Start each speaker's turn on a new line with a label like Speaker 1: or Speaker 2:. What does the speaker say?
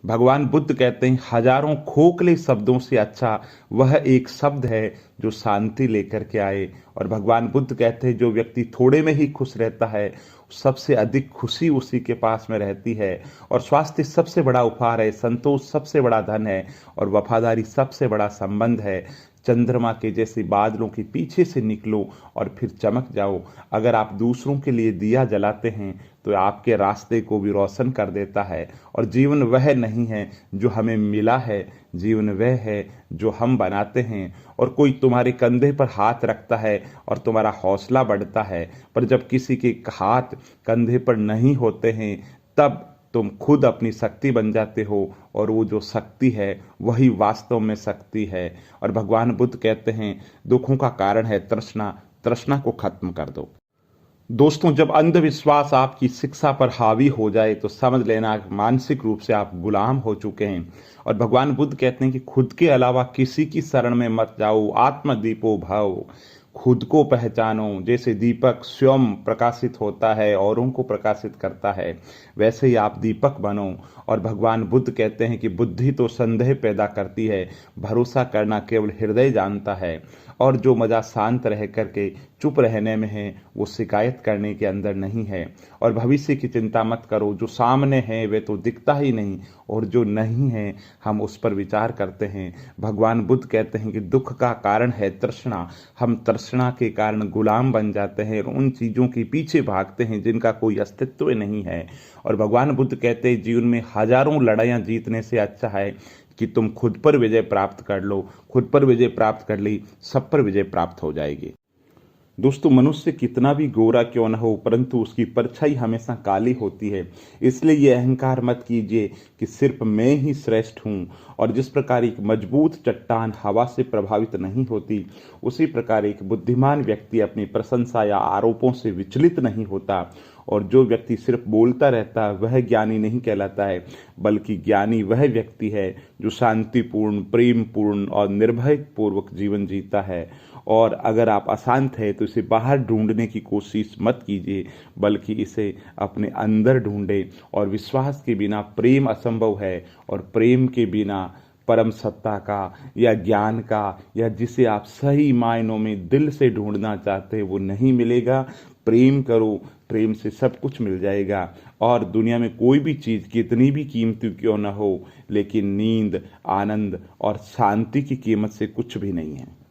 Speaker 1: भगवान बुद्ध कहते हैं हजारों खोखले शब्दों से अच्छा वह एक शब्द है जो शांति लेकर के आए। और भगवान बुद्ध कहते हैं जो व्यक्ति थोड़े में ही खुश रहता है सबसे अधिक खुशी उसी के पास में रहती है। और स्वास्थ्य सबसे बड़ा उपहार है, संतोष सबसे बड़ा धन है और वफादारी सबसे बड़ा संबंध है। चंद्रमा के जैसे बादलों के पीछे से निकलो और फिर चमक जाओ। अगर आप दूसरों के लिए दिया जलाते हैं तो आपके रास्ते को भी रोशन कर देता है। और जीवन वह नहीं है जो हमें मिला है, जीवन वह है जो हम बनाते हैं। और कोई तुम्हारे कंधे पर हाथ रखता है और तुम्हारा हौसला बढ़ता है, पर जब किसी के हाथ कंधे पर नहीं होते हैं तब तुम खुद अपनी शक्ति बन जाते हो। और वो जो शक्ति है वही वास्तव में शक्ति है। और भगवान बुद्ध कहते हैं दुखों का कारण है तृष्णा, तृष्णा को खत्म कर दो। दोस्तों, जब अंधविश्वास आपकी शिक्षा पर हावी हो जाए तो समझ लेना मानसिक रूप से आप गुलाम हो चुके हैं। और भगवान बुद्ध कहते हैं कि खुद के अलावा किसी की शरण में मत जाओ, आत्मदीपो भव। खुद को पहचानो। जैसे दीपक स्वयं प्रकाशित होता है, औरों को प्रकाशित करता है, वैसे ही आप दीपक बनो। और भगवान बुद्ध कहते हैं कि बुद्धि तो संदेह पैदा करती है, भरोसा करना केवल हृदय जानता है। और जो मजा शांत रह करके चुप रहने में है वो शिकायत करने के अंदर नहीं है। और भविष्य की चिंता मत करो, जो सामने है वे तो दिखता ही नहीं, और जो नहीं है हम उस पर विचार करते हैं। भगवान बुद्ध कहते हैं कि दुख का कारण है तृष्णा। हम तृष्णा के कारण गुलाम बन जाते हैं और उन चीज़ों के पीछे भागते हैं जिनका कोई अस्तित्व नहीं है। और भगवान बुद्ध कहते हैं जीवन में हजारों लड़ाइयाँ जीतने से अच्छा है कि तुम खुद पर विजय प्राप्त कर लो। खुद पर विजय प्राप्त कर ली, सब पर विजय प्राप्त हो जाएगी। दोस्तों, मनुष्य कितना भी गोरा क्यों न हो परंतु उसकी परछाई हमेशा काली होती है। इसलिए ये अहंकार मत कीजिए कि सिर्फ मैं ही श्रेष्ठ हूँ। और जिस प्रकार एक मजबूत चट्टान हवा से प्रभावित नहीं होती, उसी प्रकार एक बुद्धिमान व्यक्ति अपनी प्रशंसा या आरोपों से विचलित नहीं होता। और जो व्यक्ति सिर्फ बोलता रहता है वह ज्ञानी नहीं कहलाता है, बल्कि ज्ञानी वह व्यक्ति है जो शांतिपूर्ण, प्रेमपूर्ण और निर्भय पूर्वक जीवन जीता है। और अगर आप अशांत है तो इसे बाहर ढूंढने की कोशिश मत कीजिए, बल्कि इसे अपने अंदर ढूंढे। और विश्वास के बिना प्रेम असंभव है, और प्रेम के बिना परम सत्ता का या ज्ञान का या जिसे आप सही मायनों में दिल से ढूंढना चाहते हैं वो नहीं मिलेगा। प्रेम करो, प्रेम से सब कुछ मिल जाएगा। और दुनिया में कोई भी चीज़ कितनी भी कीमती क्यों न हो, लेकिन नींद, आनंद और शांति की कीमत से कुछ भी नहीं है।